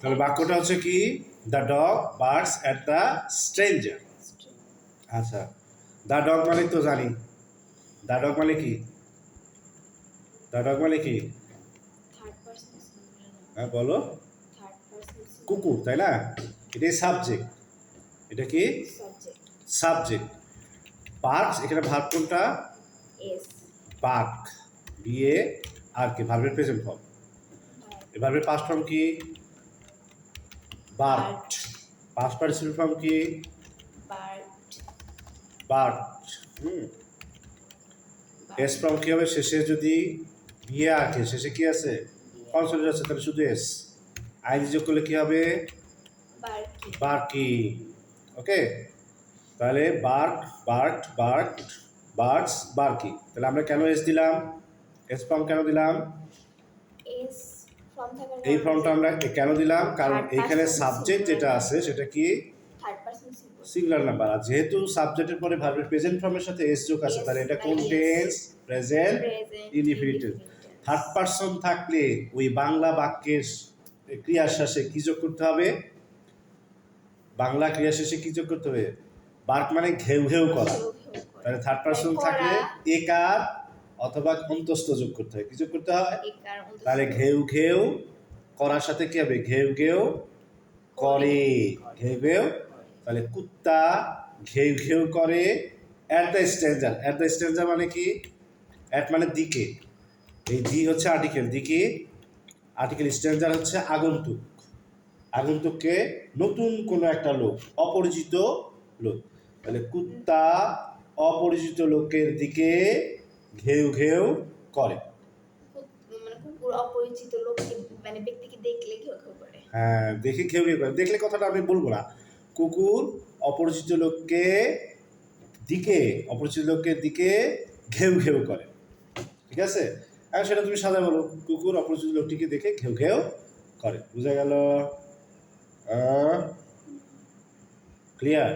তাহলে বাক্যটা হচ্ছে কি, the dog barks at the stranger. আচ্ছা, দ্য ডগ মানে তো জানি, দ্য ডগ মানে কি, দ্য ডগ মানে কি, হ্যাঁ বলো, কুকুর, তাই না? এটাই সাবজেক্ট, এটা কি সাবজেক্ট। বার্কস, এখানে ভার্ব কোনটা, বার্ক, বিএ আর কি, ভার্বের প্রেজেন্ট ফর্ম। এই ভার্বের পাস্ট ফর্ম কি, বার্কড। পাস্ট পার্টিসিপেল ফর্ম কি, বার্কড। এস ফর্ম কি হবে, শেষে যদি বিয়ে আছে, শেষে কি আছে, কনসোনেন্ট আছে, তাহলে শুধু এস। আইন যোগ করলে কি হবে, বার্কি। ওকে, তাহলে বার্ক, বার্কড, বার্কড, বার্ডস, বার্কি। তাহলে আমরা কেন এস দিলাম, এস ফর্ম কেন দিলাম, এই ফর্মটা আমরা কেন দিলাম, কারণ এইখানে সাবজেক্ট যেটা আছে সেটা কি সিঙ্গুলার নাম্বার, আর যেহেতু সাবজেক্টের পরে ভার্বের প্রেজেন্ট ফর্মের সাথে এস যোগ আছে, তাহলে এটা কোন টেন্স, প্রেজেন্ট ইনডিফিনিটিভ। থার্ড পারসন থাকলে ওই বাংলা বাক্যের ক্রিয়ার শেষে কি যোগ করতে হবে, বাংলা ক্রিয়া শেষে কি যোগ করতে হবে, বার্ক মানে ঘেউ ঘেউ করা। তাহলে থার্ড পারসন থাকলে একার অথবা অন্তস্থ যোগ করতে হয়, কি যোগ করতে হয়, তাহলে ঘেউ ঘেউ করার সাথে কি হবে, ঘেউ ঘেউ করে, ঘেউ ঘেউ। তাহলে কুত্তা ঘেউ ঘেউ করে at the stranger. At the stranger মানে কি, অ্যাট মানে দিকে, এই দি হচ্ছে আর্টিকেল, দিকে আর্টিকেল, স্ট্রেঞ্জার হচ্ছে আগন্তুক, আগন্তুককে নতুন কোনো একটা লোক, অপরিচিত লোক। তাহলে কুত্তা অপরিচিত লোকের দিকে ঘেউ ঘেউ করে। অপরিচিত লোককে মানে ব্যক্তিকে দেখলে ঘেউ ঘেউ করে, হ্যাঁ দেখে ঘেউ ঘেউ করে, দেখলে কথাটা আমি বলবো না, কুকুর অপরিচিত লোককে দিকে, অপরিচিত লোকের দিকে ঘেউ ঘেউ করে, ঠিক আছে? এখন সেটা তুমি সাদা বলো, কুকুর অপরিচিত লোকটিকে দেখে ঘেউ ঘেউ করে, বুঝা গেল? ক্লিয়ার?